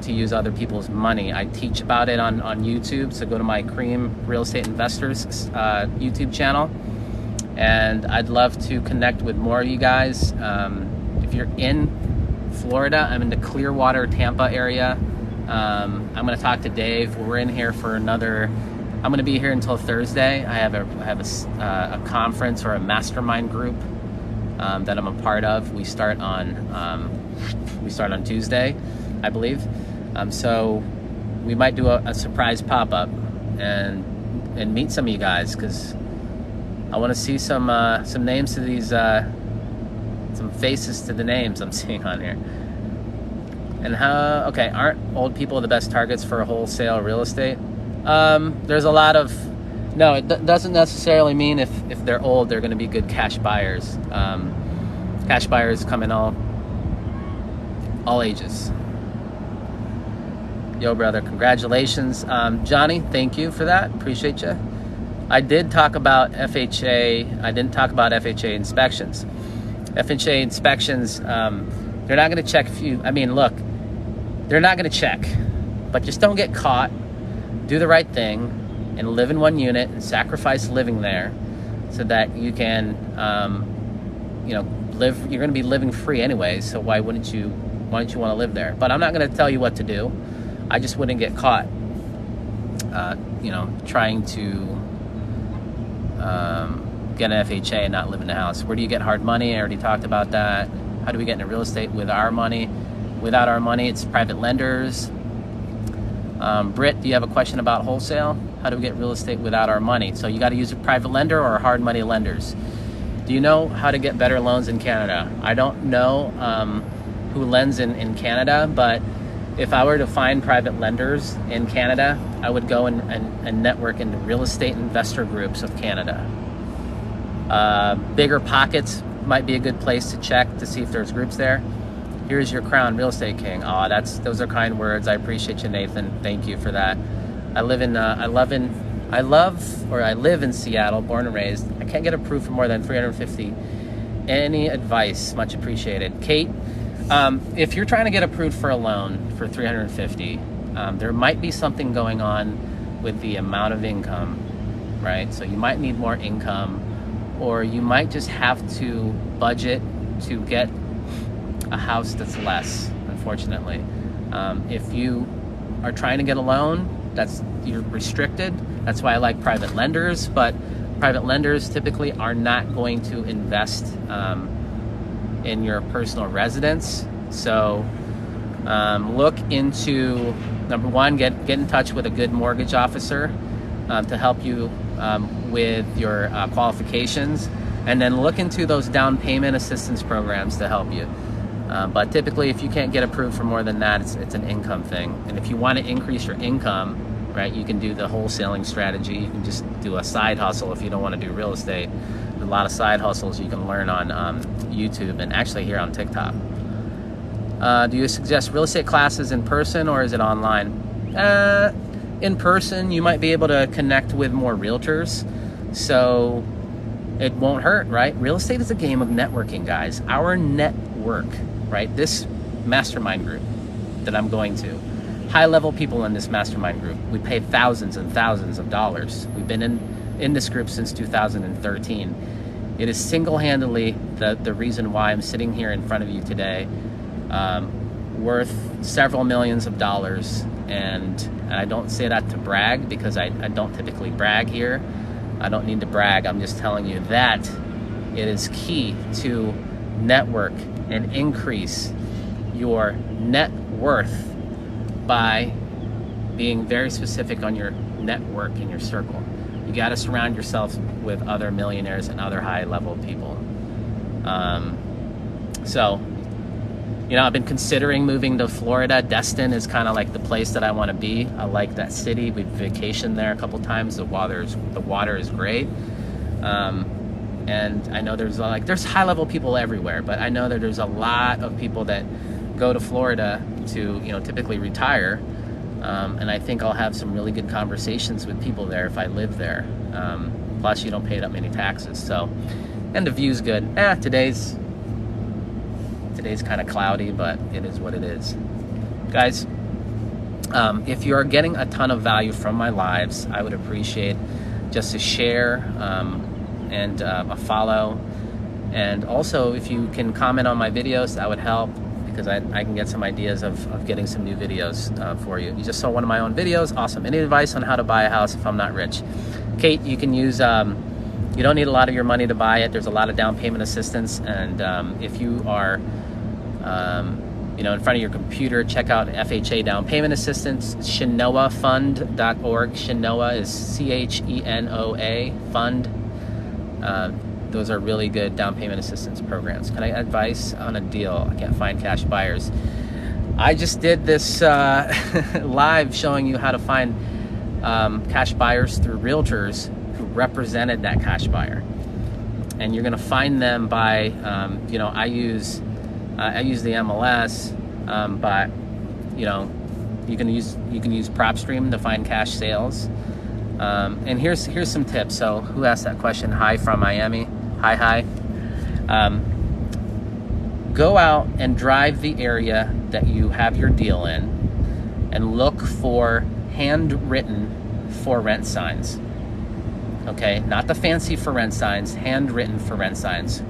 to use other people's money. I teach about it on YouTube, so go to my Cream Real Estate Investors YouTube channel. And I'd love to connect with more of you guys. If you're in Florida, I'm in the Clearwater, Tampa area. I'm going to talk to Dave. We're in here for another. I'm going to be here until Thursday. I have a conference or a mastermind group that I'm a part of. We start on Tuesday, I believe. So we might do a surprise pop-up and meet some of you guys, because I want to see some names to these, some faces to the names I'm seeing on here. And okay, aren't old people the best targets for wholesale real estate? There's a lot of, no, it doesn't necessarily mean if they're old, they're going to be good cash buyers. Cash buyers come in all ages. Yo, brother, congratulations. Johnny, thank you for that. Appreciate you. I did talk about FHA. I didn't talk about FHA inspections. FHA inspections, they're not going to check if you, I mean, look, they're not going to check, but just don't get caught. Do the right thing and live in one unit and sacrifice living there so that you can, you know, live. You're going to be living free anyway, so why wouldn't you want to live there? But I'm not going to tell you what to do. I just wouldn't get caught, you know, trying to get an FHA and not live in the house. Where do you get hard money? I already talked about that. How do we get into real estate with our money? Without our money, it's private lenders. Britt, do you have a question about wholesale? How do we get real estate without our money? So you got to use a private lender or hard money lenders. Do you know how to get better loans in Canada? I don't know who lends in Canada, but if I were to find private lenders in Canada, I would go and network into real estate investor groups of Canada. Bigger Pockets might be a good place to check to see if there's groups there. Here's your crown, real estate king. Oh, those are kind words. I appreciate you, Nathan. Thank you for that. I live in Seattle, born and raised. I can't get approved for more than 350. Any advice? Much appreciated. Kate, if you're trying to get approved for a loan for 350, there might be something going on with the amount of income, right? So you might need more income, or you might just have to budget to get a house that's less, unfortunately. If you are trying to get a loan, you're restricted. That's why I like private lenders, but private lenders typically are not going to invest in your personal residence. So look into, number one, get in touch with a good mortgage officer to help you with your qualifications, and then look into those down payment assistance programs to help you. But typically, if you can't get approved for more than that, it's an income thing. And if you want to increase your income, right, you can do the wholesaling strategy. You can just do a side hustle if you don't want to do real estate. There's a lot of side hustles you can learn on YouTube and actually here on TikTok. Do you suggest real estate classes in person or is it online? In person, you might be able to connect with more realtors, so it won't hurt, right? Real estate is a game of networking, guys. Our network, right? This mastermind group that I'm going to, high-level people in this mastermind group, we pay thousands and thousands of dollars. We've been in this group since 2013. It is single-handedly the reason why I'm sitting here in front of you today, worth several millions of dollars. And I don't say that to brag, because I don't typically brag here. I don't need to brag. I'm just telling you that it is key to network and increase your net worth by being very specific on your network in your circle. You got to surround yourself with other millionaires and other high-level people. So, you know, I've been considering moving to Florida. Destin is kind of like the place that I want to be. I like that city. We've vacationed there a couple times. The water is great. And I know there's high-level people everywhere, but I know that there's a lot of people that go to Florida to, you know, typically retire. And I think I'll have some really good conversations with people there if I live there. Plus, you don't pay that many taxes. So, and the view's good. Today's kind of cloudy, but it is what it is. Guys, if you are getting a ton of value from my lives, I would appreciate just a share and a follow. And also, if you can comment on my videos, that would help, because I can get some ideas of getting some new videos for you. You just saw one of my own videos. Awesome. Any advice on how to buy a house if I'm not rich? Kate, you can use, you don't need a lot of your money to buy it. There's a lot of down payment assistance. And if you are, you know, in front of your computer, check out FHA down payment assistance, ChenoaFund.org. Chenoa is CHENOA fund. Those are really good down payment assistance programs. Can I advise on a deal? I can't find cash buyers. I just did this live showing you how to find cash buyers through realtors who represented that cash buyer. And you're gonna find them by, you know, I use the MLS, but you know, you can use PropStream to find cash sales. And here's some tips. So who asked that question? Hi from Miami. Hi. Go out and drive the area that you have your deal in and look for handwritten for rent signs. Okay, not the fancy for rent signs, handwritten for rent signs.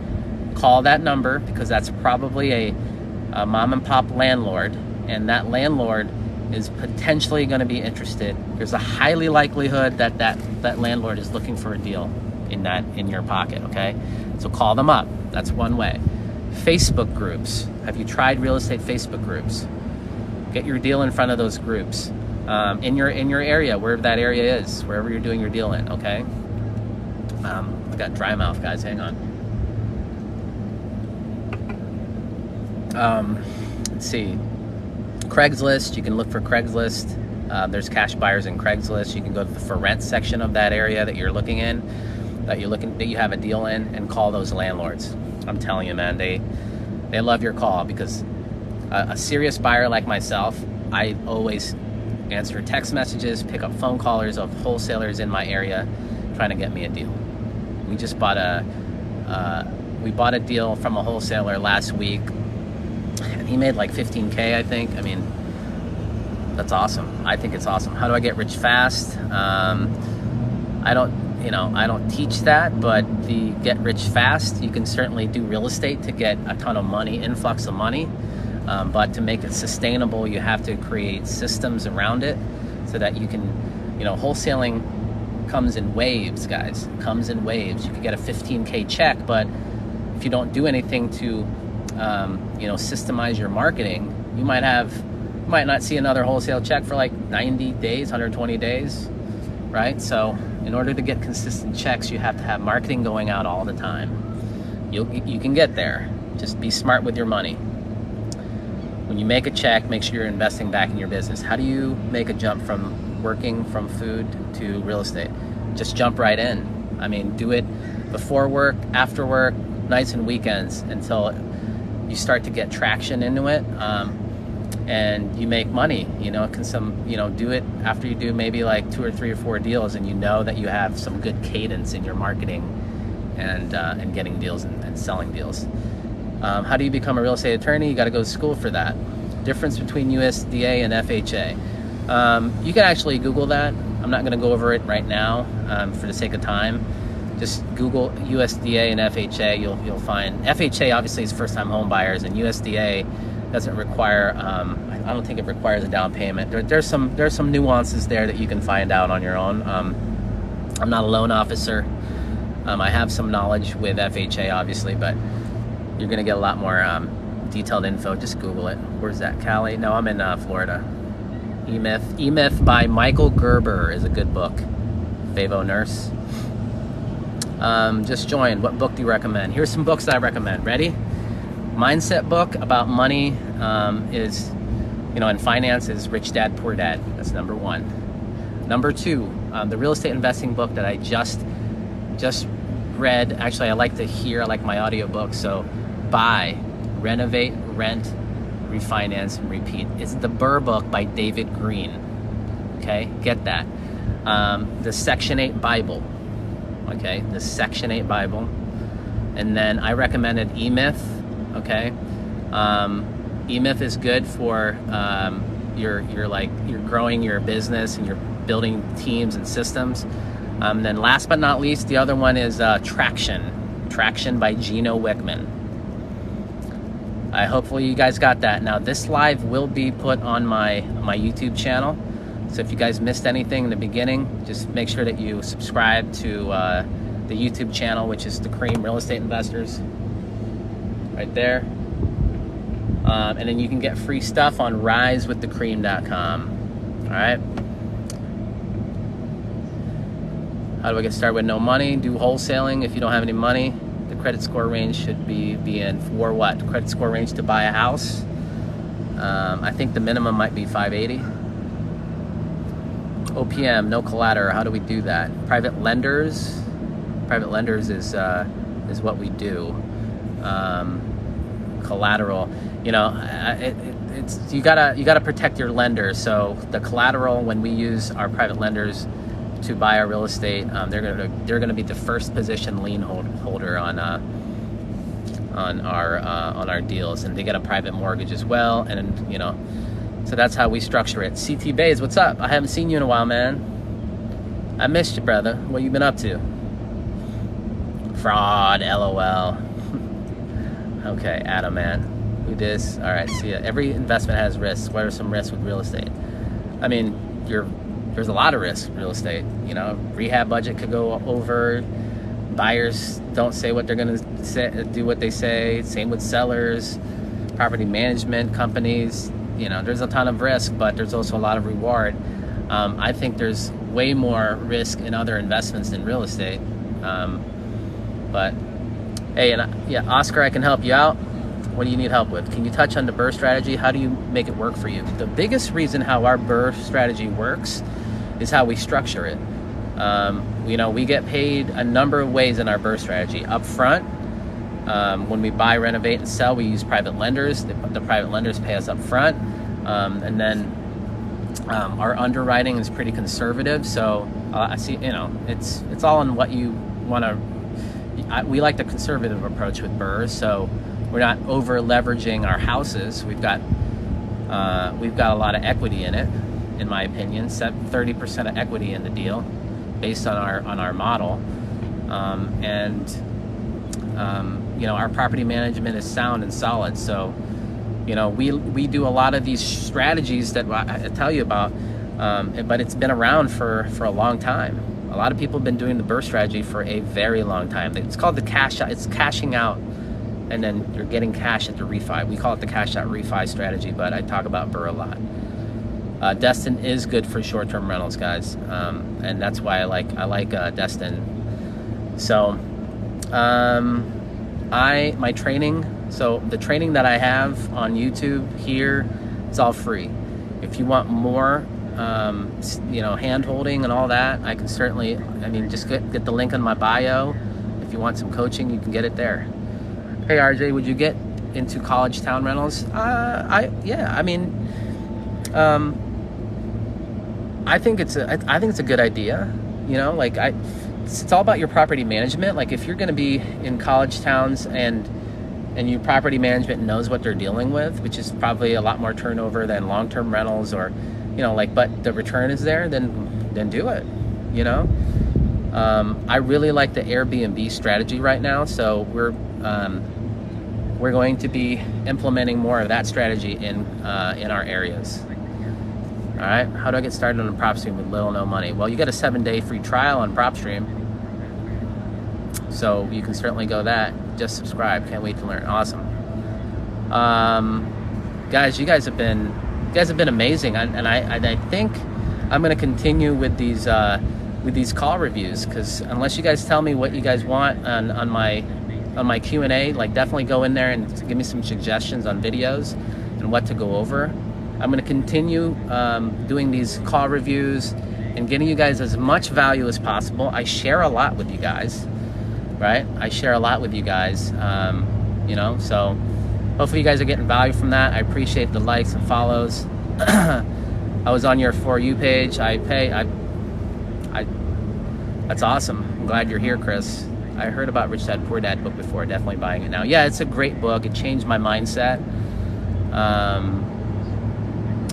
Call that number, because that's probably a mom and pop landlord, and that landlord is potentially going to be interested. There's a highly likelihood that landlord is looking for a deal in your pocket. Okay, so call them up. That's one way. Facebook groups. Have you tried real estate Facebook groups? Get your deal in front of those groups in your area, wherever that area is, wherever you're doing your deal in. Okay. I got dry mouth, guys. Hang on. Let's see. Craigslist. You can look for Craigslist. There's cash buyers in Craigslist. You can go to the for rent section of that area that you're looking in, that you have a deal in, and call those landlords. I'm telling you, man, they love your call, because a serious buyer like myself, I always answer text messages, pick up phone callers of wholesalers in my area trying to get me a deal. We just bought a deal from a wholesaler last week, and he made like $15K, I think. I mean, that's awesome. I think it's awesome. How do I get rich fast? I don't teach that, but the get rich fast, you can certainly do real estate to get a ton of money, influx of money. But to make it sustainable, you have to create systems around it so that you can, wholesaling comes in waves, guys. It comes in waves. You could get a $15K check, but if you don't do anything to, systemize your marketing, you might not see another wholesale check for like 90 days, 120 days, right? So In order to get consistent checks, you have to have marketing going out all the time. You can get there. Just be smart with your money. When you make a check, make sure you're investing back in your business. How do you make a jump from working from food to real estate? Just jump right in. I mean, do it before work, after work, nights and weekends until you start to get traction into it, and you make money. Do it after you do maybe like 2 or 3 or 4 deals, and you know that you have some good cadence in your marketing and getting deals and selling deals. How do you become a real estate attorney? You got to go to school for that. Difference between USDA and FHA. You can actually Google that. I'm not going to go over it right now for the sake of time. Just Google USDA and FHA. You'll find FHA obviously is first-time home buyers, and USDA doesn't require. I don't think it requires a down payment. There's some nuances there that you can find out on your own. I'm not a loan officer. I have some knowledge with FHA, obviously, but you're going to get a lot more detailed info. Just Google it. Where's that, Cali? No, I'm in Florida. E-Myth. E-Myth by Michael Gerber is a good book. Favo Nurse. Just joined. What book do you recommend? Here's some books that I recommend. Ready? Mindset book about money is, and finance is Rich Dad, Poor Dad. That's number 1. Number 2, the real estate investing book that I just read. Actually, I like to hear. I like my audiobooks. So buy, renovate, rent, refinance, and repeat. It's the Burr book by David Green. Okay, get that. The Section 8 Bible. Okay, the Section 8 Bible. And then I recommended E-Myth. Okay, E-Myth is good for you're growing your business and you're building teams and systems. And then last but not least, the other one is Traction by Gino Wickman. Hopefully you guys got that. Now this live will be put on my YouTube channel. So if you guys missed anything in the beginning, just make sure that you subscribe to the YouTube channel, which is The Cream Real Estate Investors. Right there. And then you can get free stuff on risewiththecream.com. All right. How do I get started with no money? Do wholesaling if you don't have any money. The credit score range should be in for what? Credit score range to buy a house. I think the minimum might be 580. OPM, no collateral. How do we do that? Private lenders. Private lenders is what we do. Collateral. It's you gotta protect your lender. So the collateral, when we use our private lenders to buy our real estate, they're gonna be the first position lien holder on our deals, and they get a private mortgage as well. And so that's how we structure it. CT Bays, what's up? I haven't seen you in a while, man. I missed you, brother. What you been up to? Fraud, LOL. Okay, Adam, man. Do this. All right, see ya. Every investment has risks. What are some risks with real estate? I mean, there's a lot of risks with real estate. Rehab budget could go over. Buyers don't say what they're going to say, do what they say. Same with sellers, property management companies. There's a ton of risk, but there's also a lot of reward. I think there's way more risk in other investments than real estate. But hey, Oscar, I can help you out. What do you need help with? Can you touch on the BRRRR strategy? How do you make it work for you? The biggest reason how our BRRRR strategy works is how we structure it. We get paid a number of ways in our BRRRR strategy. Up front, when we buy, renovate, and sell, we use private lenders. The private lenders pay us up front. And then our underwriting is pretty conservative. So I see, it's all in what you want to. We like the conservative approach with BRRRR. So we're not over leveraging our houses. We've got a lot of equity in it, in my opinion. 30% of equity in the deal, based on our model, our property management is sound and solid. So, we do a lot of these strategies that I tell you about, but it's been around for a long time. A lot of people have been doing the BRRRR strategy for a very long time. It's called the cash out. It's cashing out, and then you're getting cash at the refi. We call it the cash out refi strategy, but I talk about BRRRR a lot. Destin is good for short-term rentals, guys, and that's why I like Destin. So my training, so the training that I have on YouTube here, it's all free. If you want more hand holding and all that, I can certainly, just get the link in my bio. If you want some coaching, you can get it there. Hey RJ, would you get into college town rentals? I think it's a good idea. It's all about your property management. Like, if you're going to be in college towns and your property management knows what they're dealing with, which is probably a lot more turnover than long-term rentals, or but the return is there, then do it. I really like the Airbnb strategy right now, so we're going to be implementing more of that strategy in our areas. All right, how do I get started on a prop stream with little or no money? Well, you get a 7-day free trial on PropStream, so you can certainly go that. Just subscribe. Can't wait to learn. Awesome, guys. You guys have been amazing, and I think I'm going to continue with these call reviews, because unless you guys tell me what you guys want on my Q&A, definitely go in there and give me some suggestions on videos and what to go over. I'm going to continue doing these call reviews and getting you guys as much value as possible. I share a lot with you guys, right? So hopefully you guys are getting value from that. I appreciate the likes and follows. I was on your For You page. That's awesome. I'm glad you're here, Chris. I heard about Rich Dad Poor Dad book before. Definitely buying it now. Yeah, it's a great book. It changed my mindset.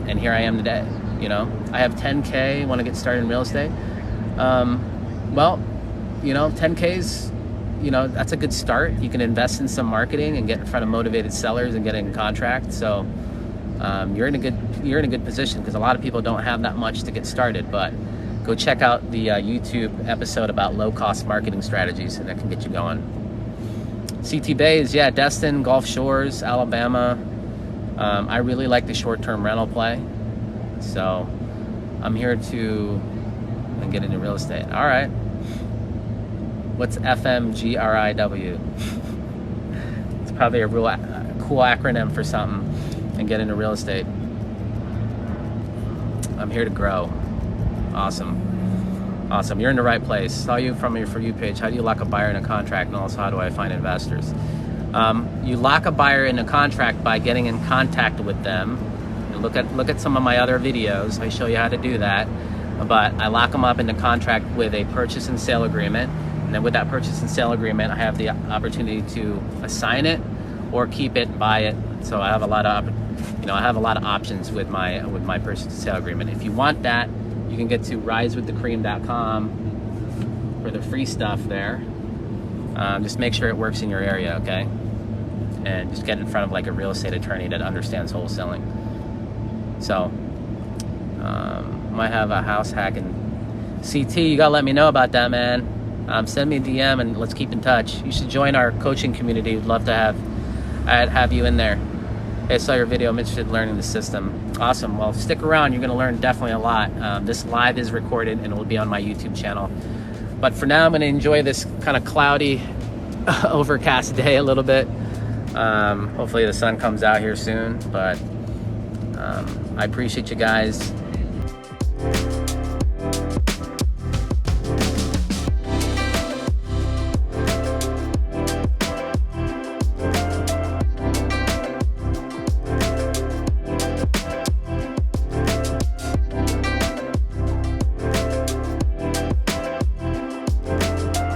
And here I am today. I have 10K, want to get started in real estate. 10K's, that's a good start. You can invest in some marketing and get in front of motivated sellers and get in contract. So you're in a good position, because a lot of people don't have that much to get started. But go check out the YouTube episode about low-cost marketing strategies, and that can get you going. CT Bays, yeah, Destin, Gulf Shores, Alabama. I really like the short-term rental play, so I'm here to get into real estate. All right. What's FMGRIW? It's probably a real cool acronym for something, and get into real estate. I'm here to grow. Awesome. You're in the right place. Saw you from your For You page. How do you lock a buyer in a contract, and also how do I find investors? You lock a buyer in a contract by getting in contact with them. And look at some of my other videos. I show you how to do that. But I lock them up in the contract with a purchase and sale agreement, and then with that purchase and sale agreement, I have the opportunity to assign it or keep it, buy it. So I have a lot of options with my purchase and sale agreement. If you want that, you can get to risewiththecream.com for the free stuff there. Just make sure it works in your area, okay? And just get in front of a real estate attorney that understands wholesaling. So, might have a house hack in CT. You gotta let me know about that, man. Send me a DM and let's keep in touch. You should join our coaching community. We'd love to have you in there. Hey, I saw your video. I'm interested in learning the system. Awesome. Well, stick around. You're going to learn definitely a lot. This live is recorded and it will be on my YouTube channel. But for now, I'm going to enjoy this kind of cloudy, overcast day a little bit. Hopefully the sun comes out here soon. But I appreciate you guys.